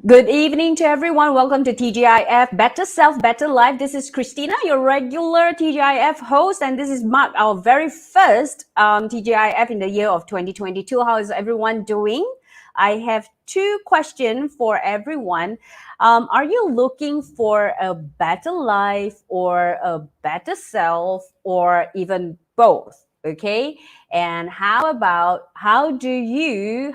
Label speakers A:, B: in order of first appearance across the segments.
A: Good evening to everyone. Welcome to TGIF, Better Self, Better Life. This is Christina, your regular TGIF host, and this is our very first TGIF in the year of 2022. How is everyone doing? I have two questions for everyone. Are you looking for a better life or a better self or even both? Okay. And how do you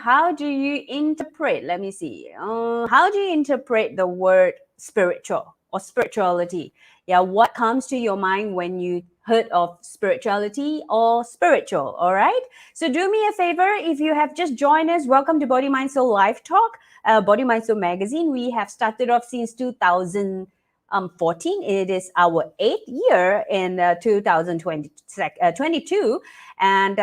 A: interpret, let me see, how do you interpret the word spiritual or spirituality? Yeah, what comes to your mind when you heard of spirituality or spiritual? All right, so do me a favor, if you have just joined us, welcome to Body Mind Soul Live Talk, Body Mind Soul magazine. We have started off since 2014. It is our 8th year in 2022. And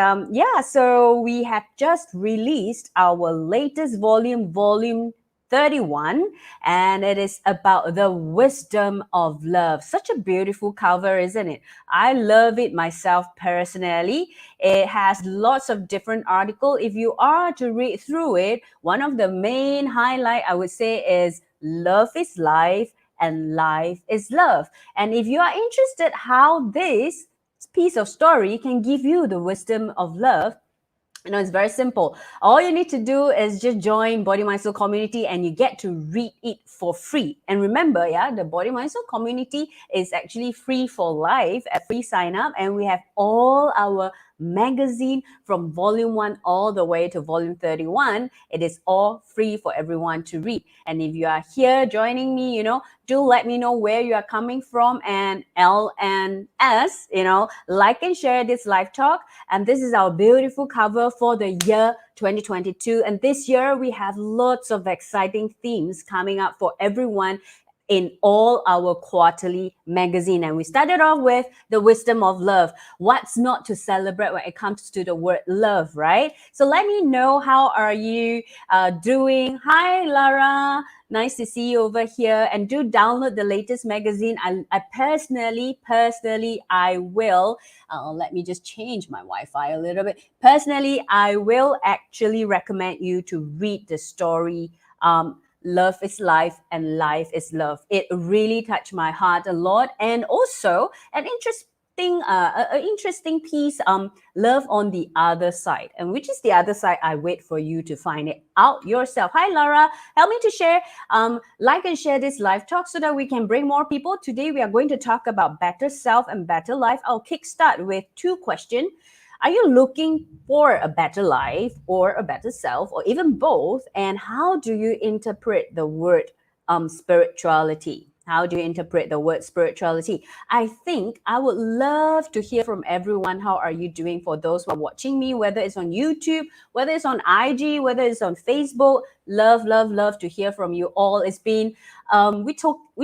A: so we have just released our latest volume 31, and it is about the wisdom of love. Such a beautiful cover, isn't it? I love it myself personally. It has lots of different articles. If you are to read through it, one of the main highlight I would say is love is life and life is love. And if you are interested how this piece of story can give you the wisdom of love, it's very simple. All you need to do is just join Body Mind Soul community and you get to read it for free. And remember, the Body Mind Soul community is actually free for life, a free sign up, and we have all our magazine from volume 1 all the way to volume 31. It is all free for everyone to read. And if you are here joining me, do let me know where you are coming from, and LNS, like and share this live talk. And this is our beautiful cover for the year 2022. And this year we have lots of exciting themes coming up for everyone in all our quarterly magazine. And we started off with the wisdom of love. What's not to celebrate when it comes to the word love, right? So let me know, how are you doing? Hi, Lara. Nice to see you over here. And do download the latest magazine. I personally, I will. Let me just change my Wi-Fi a little bit. Personally, I will actually recommend you to read the story, Love is Life and Life is Love. It really touched my heart a lot. And also an interesting piece, Love on the Other Side. And which is the other side? I wait for you to find it out yourself. Hi, Lara. Help me to share, like and share this live talk so that we can bring more people. Today, we are going to talk about better self and better life. I'll kickstart with two questions. Are you looking for a better life or a better self, or even both? And how do you interpret the word spirituality? How do you interpret the word spirituality? I think I would love to hear from everyone. How are you doing? For those who are watching me, whether it's on YouTube, whether it's on IG, whether it's on Facebook, love to hear from you all. It's been we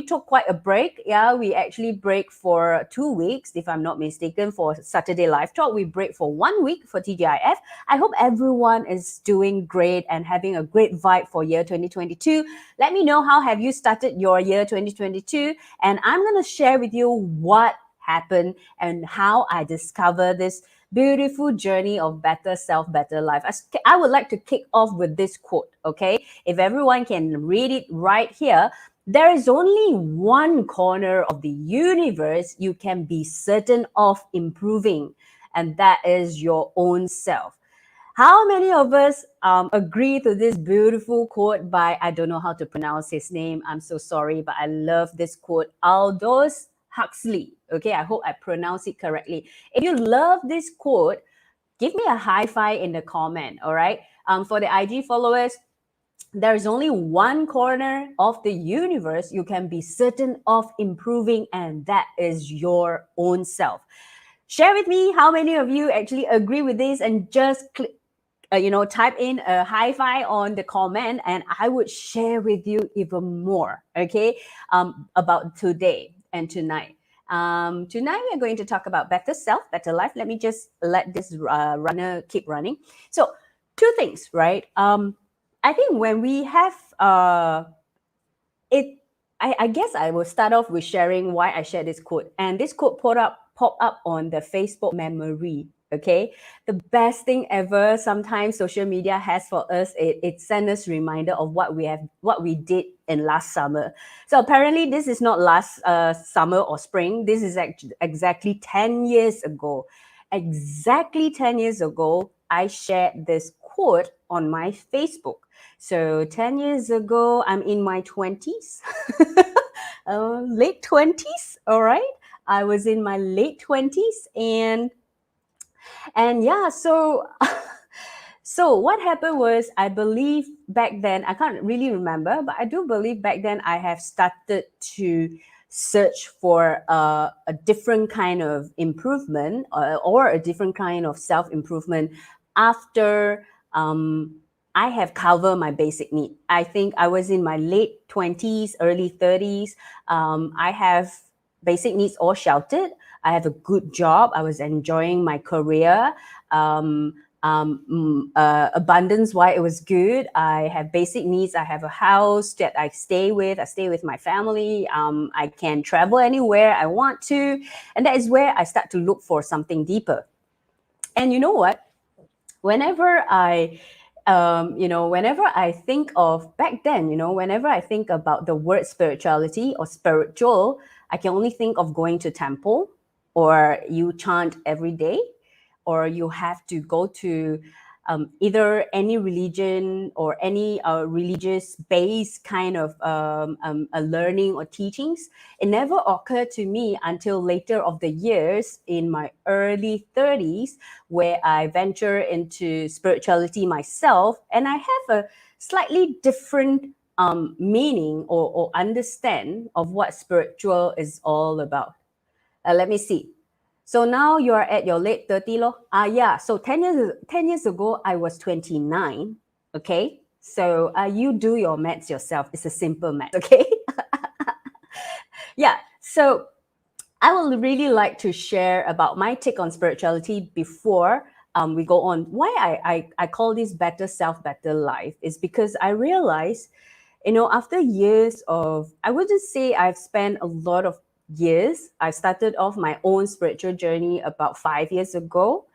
A: took quite a break. We actually break for 2 weeks, if I'm not mistaken. For Saturday Live Talk, we break for 1 week for TGIF. I hope everyone is doing great and having a great vibe for year 2022. Let me know, how have you started your year 2022, and I'm going to share with you what happened and how I discovered this beautiful journey of better self, better life. I would like to kick off with this quote, okay? If everyone can read it right here. There is only one corner of the universe you can be certain of improving, and that is your own self. How many of us agree to this beautiful quote by, I don't know how to pronounce his name, I'm so sorry, but I love this quote, Aldous Huxley. Okay, I hope I pronounce it correctly. If you love this quote, give me a high five in the comment, all right? For the IG followers, there's only one corner of the universe you can be certain of improving, and that is your own self. Share with me how many of you actually agree with this, and just click, type in a high five on the comment, and I would share with you even more, okay, about today and tonight. Tonight we're going to talk about better self, better life. Let me just let this runner keep running. So, two things, right? I think when we have I guess I will start off with sharing why I shared this quote. And this quote popped up on the Facebook memory Okay, the best thing ever. Sometimes social media has for us, it sends us reminder of what we did in last summer. So apparently this is not last summer or spring. This is exactly 10 years ago. Exactly 10 years ago, I shared this quote on my Facebook. So 10 years ago, I'm in my 20s, late 20s, all right? I was in my late 20s, and yeah, so so what happened was, I believe back then, I can't really remember, but I do believe back then I have started to search for a different kind of improvement, or a different kind of self-improvement after I have covered my basic need. I think I was in my late 20s, early 30s. I have basic needs all sheltered. I have a good job. I was enjoying my career. Abundance why it was good. I have basic needs. I have a house that I stay with. I stay with my family. I can travel anywhere I want to. And that is where I start to look for something deeper. And you know what? Whenever whenever I think of back then, whenever I think about the word spirituality or spiritual, I can only think of going to temple, or you chant every day, or you have to go to either any religion or any religious based kind of a learning or teachings. It never occurred to me until later of the years, in my early 30s, where I venture into spirituality myself, and I have a slightly different meaning or understand of what spiritual is all about. Let me see. So now you are at your late 30 lo. Yeah. So 10 years ago, I was 29. Okay. So you do your maths yourself. It's a simple math. Okay. Yeah. So I will really like to share about my take on spirituality before we go on. Why I call this better self, better life is because I realize, after years of, I wouldn't say I've spent a lot of years. I started off my own spiritual journey about 5 years ago.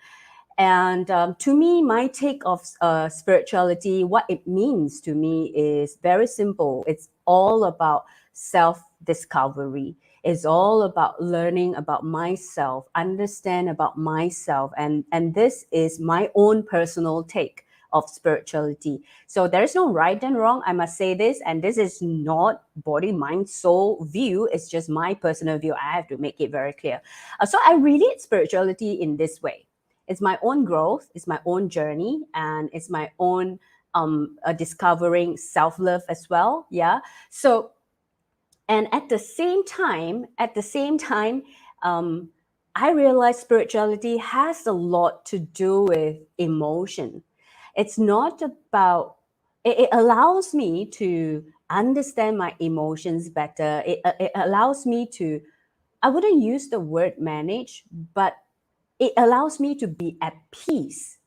A: And to me, my take of spirituality, what it means to me is very simple. It's all about self-discovery. It's all about learning about myself, understand about myself. And this is my own personal take of spirituality. So there is no right and wrong. I must say this, and this is not body, mind, soul view. It's just my personal view. I have to make it very clear. So I relate spirituality in this way. It's my own growth, it's my own journey, and it's my own discovering self-love as well. Yeah. So, and at the same time, I realize spirituality has a lot to do with emotion. It's not about, it allows me to understand my emotions better. It allows me to, I wouldn't use the word manage, but it allows me to be at peace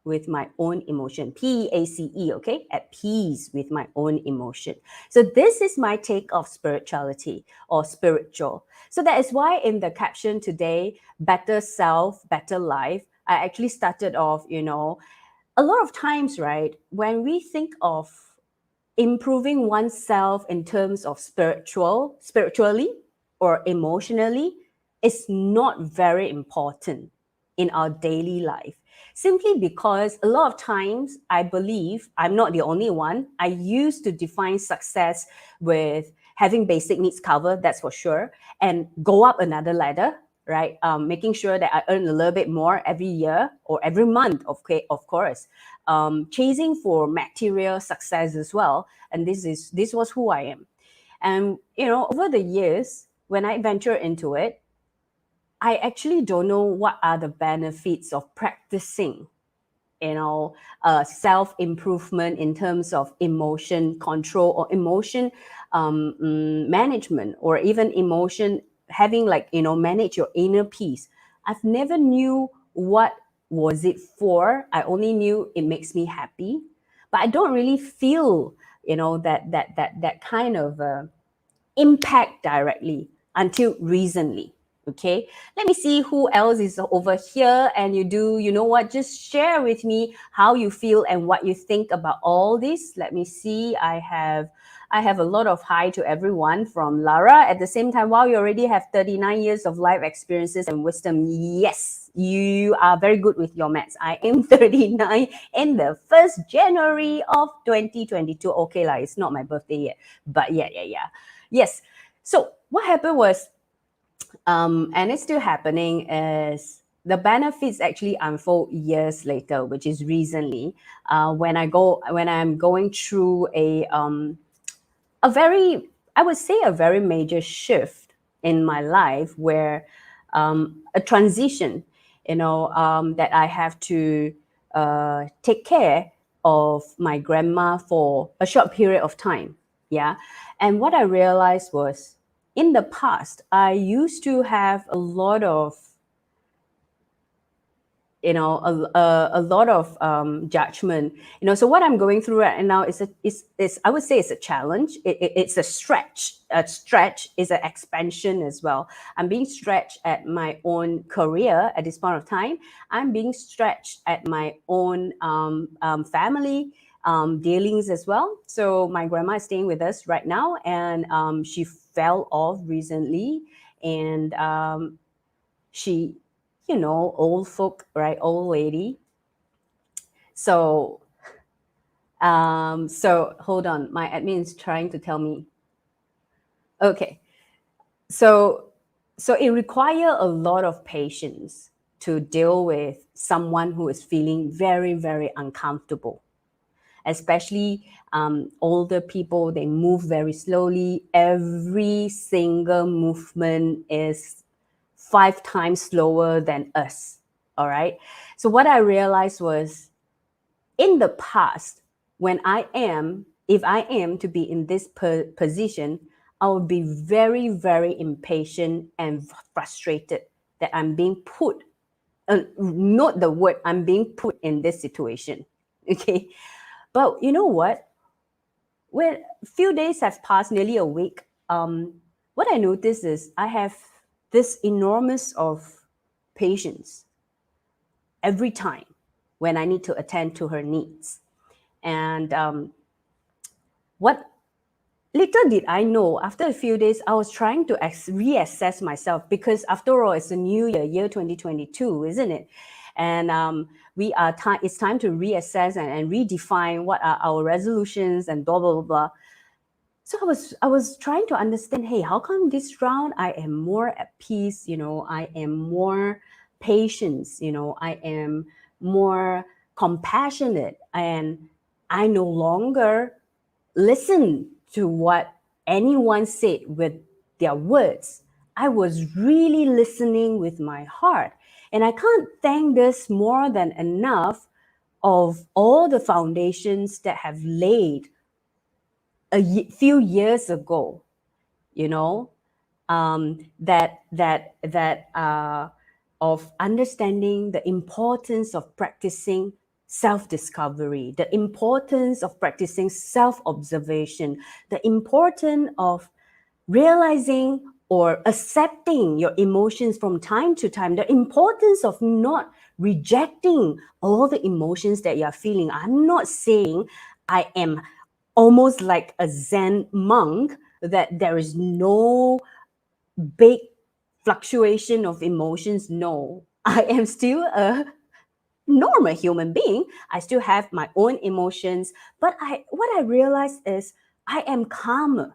A: with my own emotion. PACE, okay? At peace with my emotion emotion. So this is my take of spirituality or spiritual. So that is why in the caption today, better self, better life, I actually started off, a lot of times, right, when we think of improving oneself in terms of spiritually or emotionally, is not very important in our daily life. Simply because a lot of times, I believe, I'm not the only one, I used to define success with having basic needs covered, that's for sure, and go up another ladder, right? Making sure that I earn a little bit more every year or every month, of course. Chasing for material success as well. And this was who I am. And, over the years, when I venture into it, I actually don't know what are the benefits of practicing, self-improvement in terms of emotion control or emotion management, or even emotion having manage your inner peace. I've never knew what was it for. I only knew it makes me happy, but I don't really feel, that kind of impact directly until recently. Okay, let me see who else is over here. And you know what, just share with me how you feel and what you think about all this. Let me see. I have a lot of hi to everyone from Lara. At the same time, wow, you already have 39 years of life experiences and wisdom. Yes, you are very good with your maths. I am 39 in the 1st January of 2022. Okay, lah, it's not my birthday yet, but yeah. Yes. So what happened was, and it's still happening, is the benefits actually unfold years later, which is recently, when I'm going through a very, I would say, a very major shift in my life, where a transition, that I have to take care of my grandma for a short period of time. Yeah. And what I realized was, in the past, I used to have a lot of, a lot of judgment. So what I'm going through right now is I would say it's a challenge. It's a stretch. A stretch is an expansion as well. I'm being stretched at my own career at this point of time. I'm being stretched at my own family dealings as well. So my grandma is staying with us right now, and she fell off recently, and she, old folk, right? Old lady. So, so hold on. My admin is trying to tell me. Okay. So, it requires a lot of patience to deal with someone who is feeling very, very uncomfortable. Especially older people, they move very slowly. Every single movement is 5 times slower than us. All right. So what I realized was, in the past, if I am to be in this position, I would be very, very impatient and frustrated that I'm being put, not the word, I'm being put in this situation. Okay. But you know what? When a few days have passed, nearly a week, what I noticed is I have this enormous of patience every time when I need to attend to her needs. And what little did I know, after a few days, I was trying to reassess myself, because after all, it's a new year 2022, isn't it? And it's time to reassess and redefine what are our resolutions and blah, blah, blah, blah. So I was trying to understand, hey, how come this round I am more at peace, I am more patient, I am more compassionate, and I no longer listen to what anyone said with their words. I was really listening with my heart. And I can't thank this more than enough of all the foundations that have laid few years ago, that of understanding the importance of practicing self-discovery, the importance of practicing self-observation, the importance of realizing or accepting your emotions from time to time, the importance of not rejecting all the emotions that you're feeling. I'm not saying I am almost like a Zen monk, that there is no big fluctuation of emotions. No, I am still a normal human being. I still have my own emotions, but what I realized is I am calmer.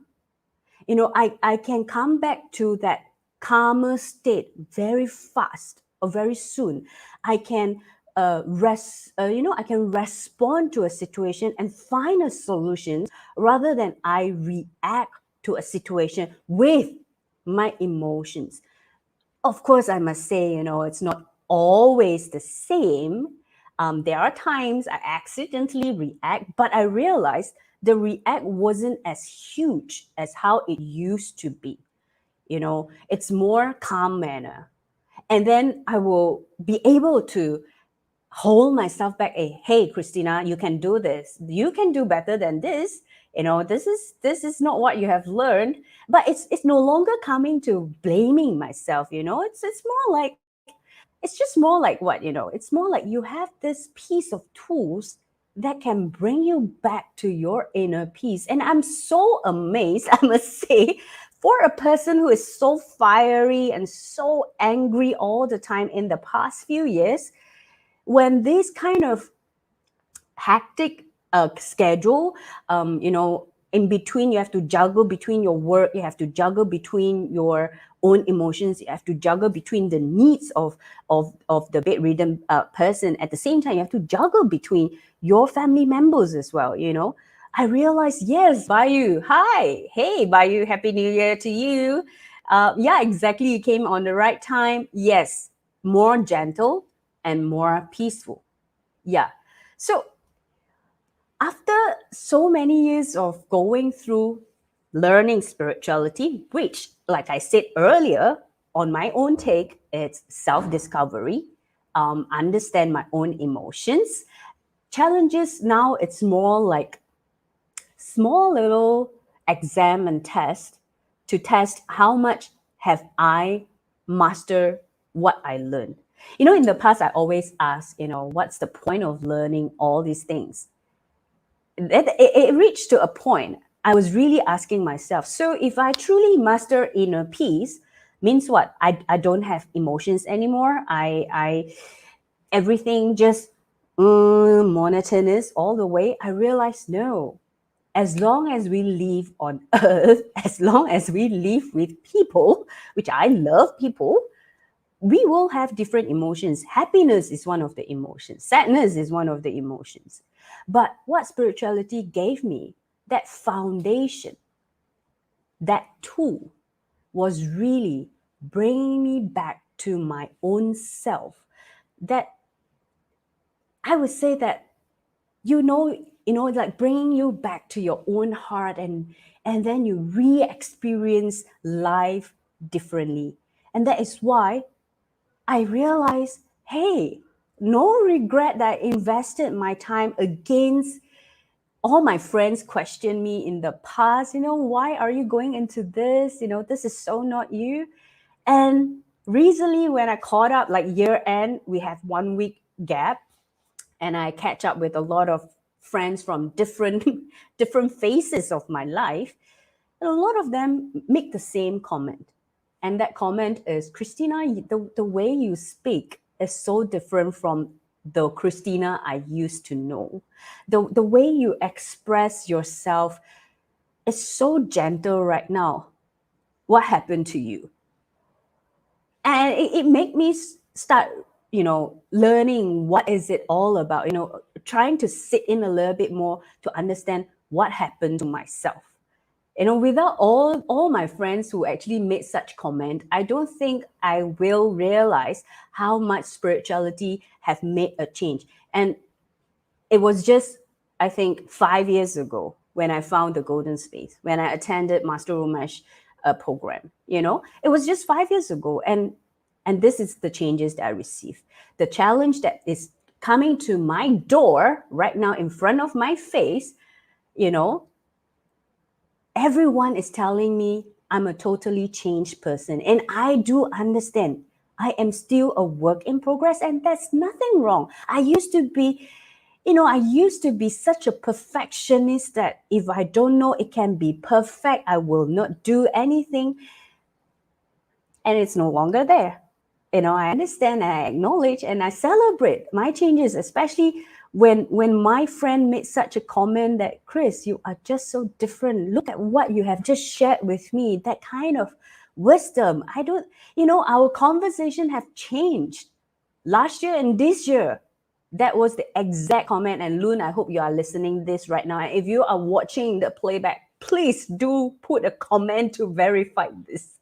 A: I can come back to that calmer state very fast or very soon. I can I can respond to a situation and find a solution, rather than I react to a situation with my emotions. Of course, I must say, it's not always the same. There are times I accidentally react, but I realized the react wasn't as huge as how it used to be. It's more calm manner. And then I will be able to hold myself back. Hey, Christina, you can do this. You can do better than this. This is not what you have learned. But it's no longer coming to blaming myself. It's more like, it's just more like it's more like you have this piece of tools that can bring you back to your inner peace. And I'm so amazed, I must say, for a person who is so fiery and so angry all the time in the past few years, when this kind of hectic schedule, in between, you have to juggle between your work, you have to juggle between your own emotions, you have to juggle between the needs of the bedridden person. At the same time, you have to juggle between your family members as well. I realized, yes, Bayu, hi, hey Bayu, happy new year to you. Yeah, exactly, you came on the right time. Yes, more gentle and more peaceful. Yeah. So after so many years of going through learning spirituality, which, like I said earlier, on my own take, it's self discovery, understand my own emotions. Challenges now, it's more like small little exam and test to test how much have I mastered what I learned. In the past, I always ask, what's the point of learning all these things? It reached to a point I was really asking myself, so if I truly master inner peace, means what? I don't have emotions anymore. I everything just monotonous all the way. I realized no. As long as we live on earth, as long as we live with people, which I love people, we will have different emotions. Happiness is one of the emotions. Sadness is one of the emotions. But what spirituality gave me, that foundation, that tool, was really bringing me back to my own self. That I would say that, like bringing you back to your own heart, and then you re-experience life differently. And that is why I realized, hey, no regret that I invested my time against all my friends question me in the past, why are you going into this? This is so not you. And recently when I caught up, like year end, we have 1 week gap, and I catch up with a lot of friends from different different phases of my life. And a lot of them make the same comment. And that comment is, Christina, the way you speak is so different from the Christina I used to know. The way you express yourself is so gentle right now. What happened to you? And it made me start, learning what is it all about, trying to sit in a little bit more to understand what happened to myself. Without all my friends who actually made such comment, I don't think I will realize how much spirituality have made a change. And it was just, I think, 5 years ago when I found the golden space, when I attended Master Umesh program. It was just 5 years ago, and this is the changes that I received. The challenge that is coming to my door right now in front of my face, everyone is telling me I'm a totally changed person. And I do understand. I am still a work in progress, and that's nothing wrong. I used to be such a perfectionist that if I don't know it can be perfect, I will not do anything. And it's no longer there. I understand, I acknowledge, and I celebrate my changes, especially when my friend made such a comment that, Chris, you are just so different. Look at what you have just shared with me. That kind of wisdom. I don't, our conversation have changed last year and this year. That was the exact comment. And Loon, I hope you are listening this right now. And if you are watching the playback, please do put a comment to verify this.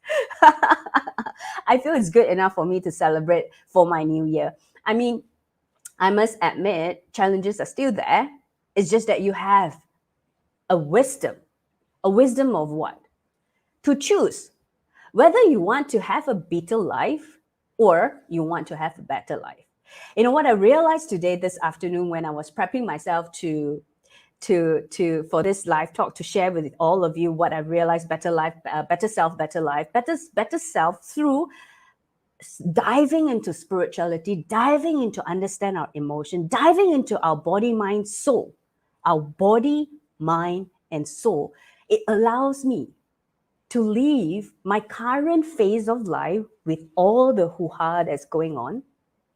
A: I feel it's good enough for me to celebrate for my new year. I mean, I must admit, challenges are still there. It's just that you have a wisdom. A wisdom of what? To choose whether you want to have a better life or you want to have a better life. What I realized today, this afternoon, when I was prepping myself to for this live talk to share with all of you what I realized: better life, better self, better life, better self through diving into spirituality, diving into understand our emotion, diving into our body, mind, soul, our body, mind, and soul. It allows me to leave my current phase of life with all the hoo-ha that's going on,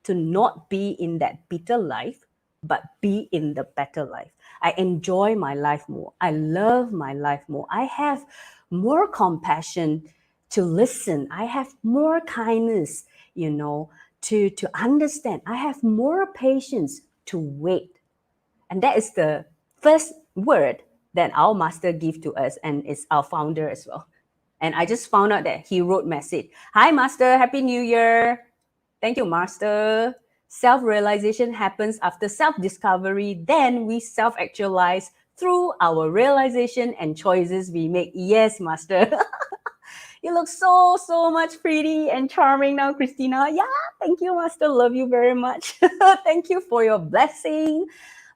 A: to not be in that bitter life, but be in the better life. I enjoy my life more. I love my life more. I have more compassion to listen. I have more kindness, to understand. I have more patience to wait. And that is the first word that our master gave to us, and it's our founder as well. And I just found out that he wrote message. Hi, Master. Happy New Year. Thank you, Master. Self-realization happens after self-discovery. Then we self-actualize through our realization and choices we make. Yes, Master. You look so much pretty and charming now, Christina. Yeah, thank you, Master. Love you very much. Thank you for your blessing.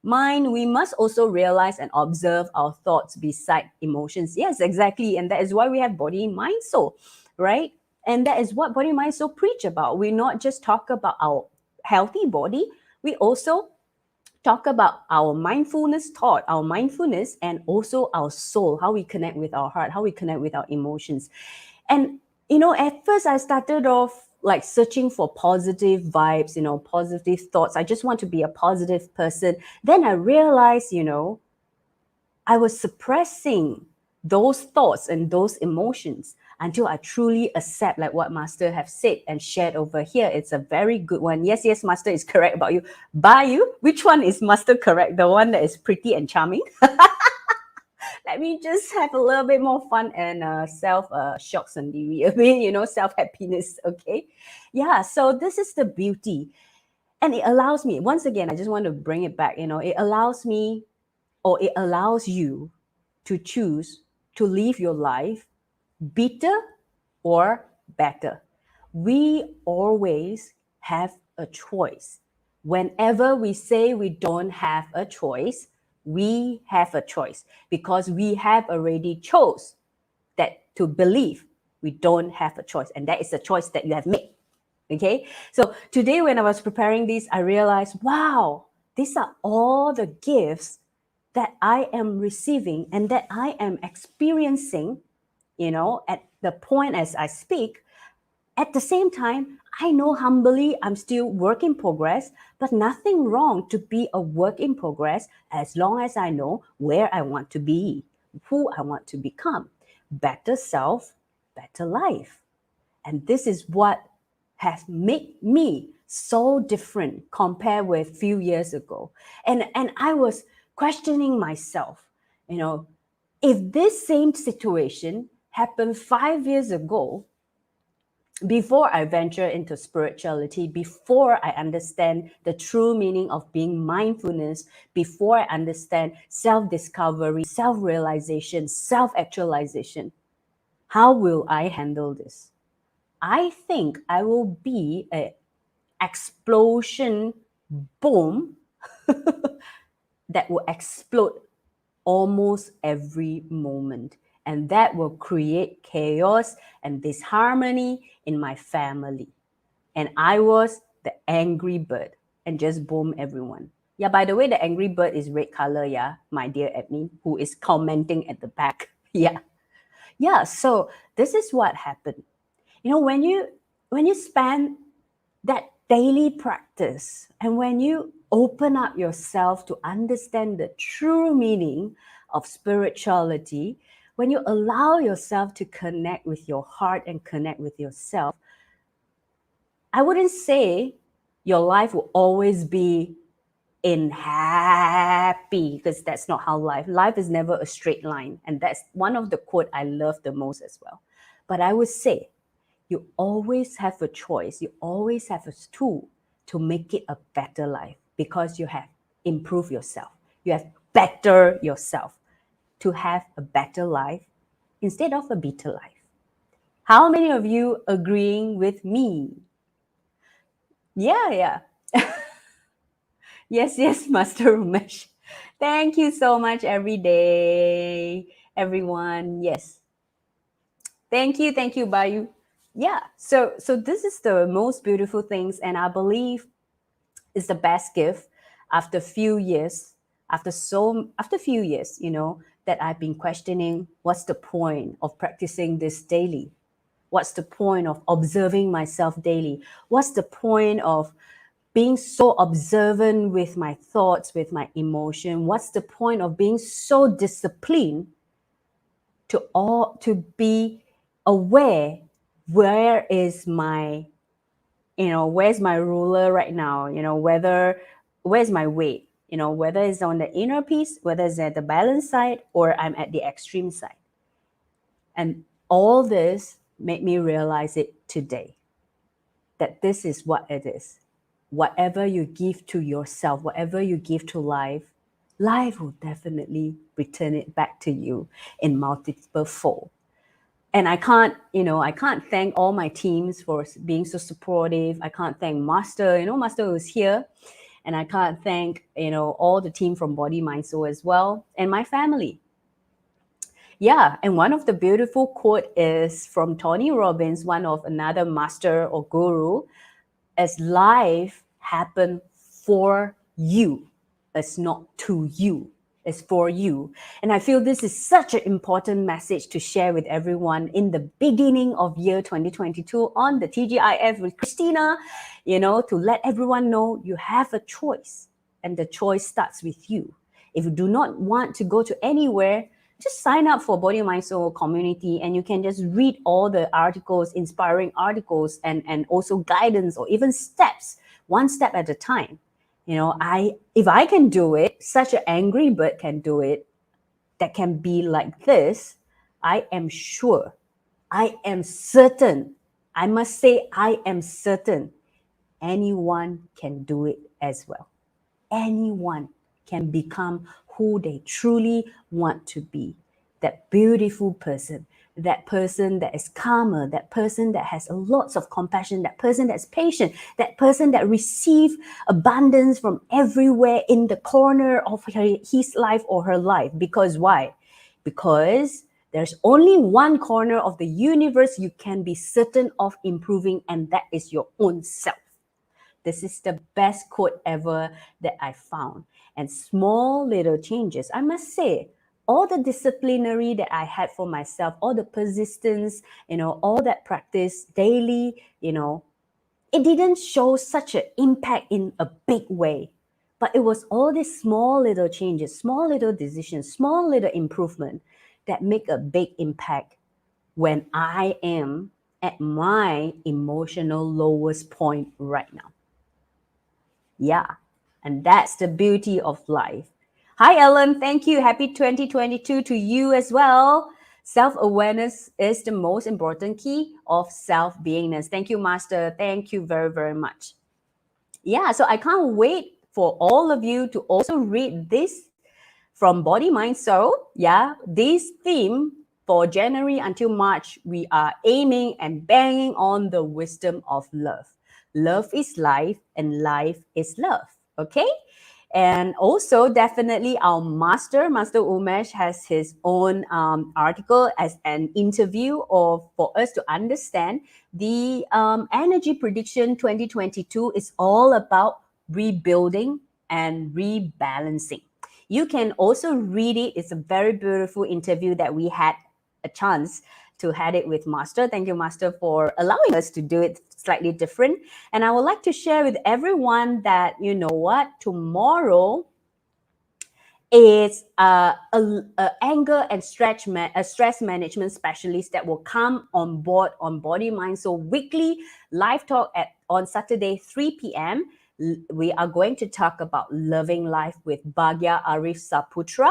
A: Mind, we must also realize and observe our thoughts beside emotions. Yes, exactly. And that is why we have body, mind, soul, right? And that is what body, mind, soul preach about. We not just talk about our healthy body, we also talk about our mindfulness thought, our mindfulness, and also our soul, how we connect with our heart, how we connect with our emotions. And, at first I started off like searching for positive vibes, positive thoughts. I just want to be a positive person. Then I realized, I was suppressing those thoughts and those emotions until I truly accept, like what Master have said and shared over here. It's a very good one. Yes, Master is correct about you. By you, which one is Master correct? The one that is pretty and charming? Let me just have a little bit more fun and self shock sendiri a bit, self happiness. Okay, yeah. So this is the beauty, and it allows me. Once again, I just want to bring it back. It allows me, or it allows you, to choose to live your life bitter or better. We always have a choice. Whenever we say we don't have a choice, we have a choice, because we have already chose that to believe we don't have a choice, and that is the choice that you have made. Okay, so today when I was preparing this, I realized, wow, these are all the gifts that I am receiving and that I am experiencing, at the point as I speak. At the same time, I know humbly I'm still work in progress, but nothing wrong to be a work in progress as long as I know where I want to be, who I want to become. Better self, better life. And this is what has made me so different compared with few years ago. And I was questioning myself, if this same situation happened 5 years ago, before I venture into spirituality, before I understand the true meaning of being mindfulness, before I understand self-discovery, self-realization, self-actualization, how will I handle this? I think I will be an explosion boom that will explode almost every moment. And that will create chaos and disharmony in my family. And I was the angry bird and just boom everyone. Yeah, by the way, the angry bird is red color, yeah, my dear admin, who is commenting at the back. Yeah. Yeah, so this is what happened. When you spend that daily practice, and when you open up yourself to understand the true meaning of spirituality, when you allow yourself to connect with your heart and connect with yourself, I wouldn't say your life will always be in happy, because that's not how life is never a straight line, and that's one of the quote I love the most as well. But I would say you always have a choice, you always have a tool to make it a better life, because you have improved yourself, you have better yourself to have a better life instead of a bitter life. How many of you agreeing with me? Yeah. Yes, Master Umesh. Thank you so much every day, everyone. Yes. Thank you, Bayu. Yeah. So this is the most beautiful things, and I believe is the best gift after few years, after few years, that I've been questioning what's the point of practicing this daily? What's the point of observing myself daily? What's the point of being so observant with my thoughts, with my emotion? What's the point of being so disciplined to be aware where is my where's my ruler right now, where's my weight, whether it's on the inner piece, whether it's at the balance side, or I'm at the extreme side. And all this made me realize it today, that this is what it is. Whatever you give to yourself, whatever you give to life, life will definitely return it back to you in multiple fold. And I can't thank all my teams for being so supportive. I can't thank Master, Master who's here. And I can't thank, all the team from Body Mind Soul as well, and my family. Yeah, and one of the beautiful quote is from Tony Robbins, one of another master or guru, as life happen for you, it's not to you, it's for you. And I feel this is such an important message to share with everyone in the beginning of year 2022 on the TGIF with Christina, to let everyone know you have a choice, and the choice starts with you. If you do not want to go to anywhere, just sign up for Body Mind Soul community, and you can just read all the articles, inspiring articles, and also guidance, or even steps, one step at a time. If I can do it, such an angry bird can do it, that can be like this, I am sure, I am certain, I must say I am certain, anyone can do it as well. Anyone can become who they truly want to be. That beautiful person, that person that is calmer, that person that has lots of compassion, that person that's patient, that person that receives abundance from everywhere in the corner of his life or her life. Because why? Because there's only one corner of the universe you can be certain of improving, and that is your own self. This is the best quote ever that I found. And small little changes, I must say, all the disciplinary that I had for myself, all the persistence, all that practice daily, it didn't show such an impact in a big way. But it was all these small little changes, small little decisions, small little improvement that make a big impact when I am at my emotional lowest point right now. Yeah, and that's the beauty of life. Hi, Ellen. Thank you. Happy 2022 to you as well. Self awareness is the most important key of self beingness. Thank you, Master. Thank you very, very much. Yeah, so I can't wait for all of you to also read this from Body, Mind, Soul. Yeah, this theme for January until March, we are aiming and banging on the wisdom of love. Love is life, and life is love. Okay? And also, definitely, our Master Umesh, has his own article as an interview of for us to understand the energy prediction 2022 is all about rebuilding and rebalancing. You can also read it. It's a very beautiful interview that we had a chance to had it with Master. Thank you, Master, for allowing us to do it slightly different. And I would like to share with everyone that, you know what, tomorrow is a anger and stress management specialist that will come on board on Body Mind. So weekly live talk on Saturday 3 p.m. We are going to talk about loving life with Bhagia Arif Saputra.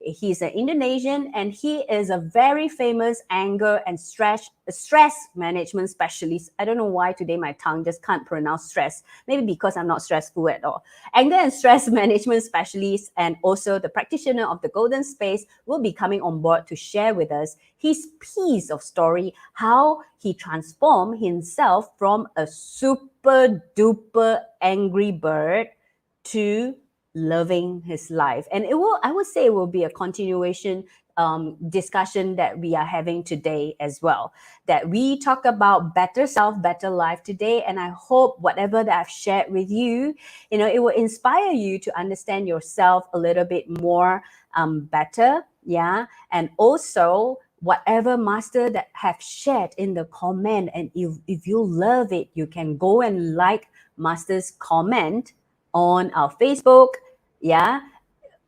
A: He's an Indonesian, and he is a very famous anger and stress management specialist. I don't know why today my tongue just can't pronounce stress. Maybe because I'm not stressful at all. Anger and stress management specialist, and also the practitioner of the Golden Space, will be coming on board to share with us his piece of story, how he transformed himself from a super duper angry bird to loving his life. And I would say it will be a continuation discussion that we are having today as well, that we talk about better self, better life today. And I hope whatever that I've shared with you, it will inspire you to understand yourself a little bit more better. Yeah. And also whatever master that have shared in the comment, and if you love it, you can go and like master's comment on our Facebook. Yeah,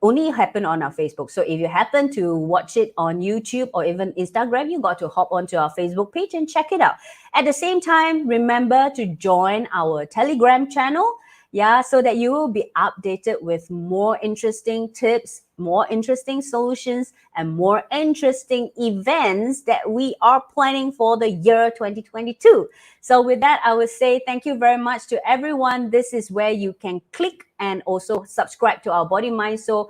A: only happen on our Facebook. So if you happen to watch it on YouTube or even Instagram, you got to hop onto our Facebook page and check it out. At the same time, remember to join our Telegram channel. Yeah, so that you will be updated with more interesting tips, more interesting solutions, and more interesting events that we are planning for the year 2022. So with that, I would say thank you very much to everyone. This is where you can click and also subscribe to our Body Mind Soul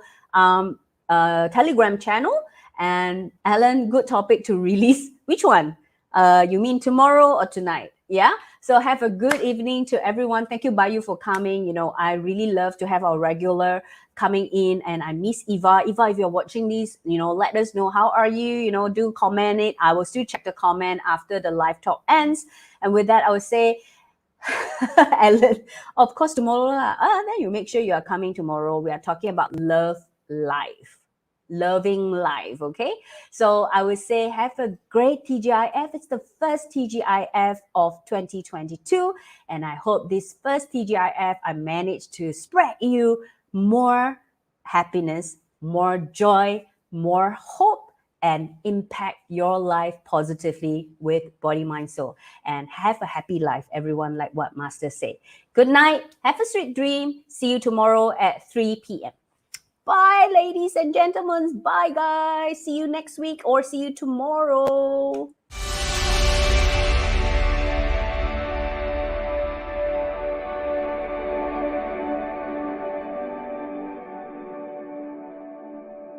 A: Telegram channel. And Alan, good topic to release. Which one? You mean tomorrow or tonight? Yeah. So have a good evening to everyone. Thank you, Bayu, for coming. I really love to have our regular coming in, and I miss Eva. Eva, if you're watching this, let us know how are you. Do comment it. I will still check the comment after the live talk ends. And with that, I would say, Alan, of course, tomorrow. Then you make sure you are coming tomorrow. We are talking about love life. Loving life, okay? So I would say have a great TGIF. It's the first TGIF of 2022. And I hope this first TGIF, I managed to spread you more happiness, more joy, more hope, and impact your life positively with Body, Mind, Soul. And have a happy life, everyone, like what Master said. Good night. Have a sweet dream. See you tomorrow at 3 p.m. Bye, ladies and gentlemen. Bye, guys. See you next week or see you tomorrow.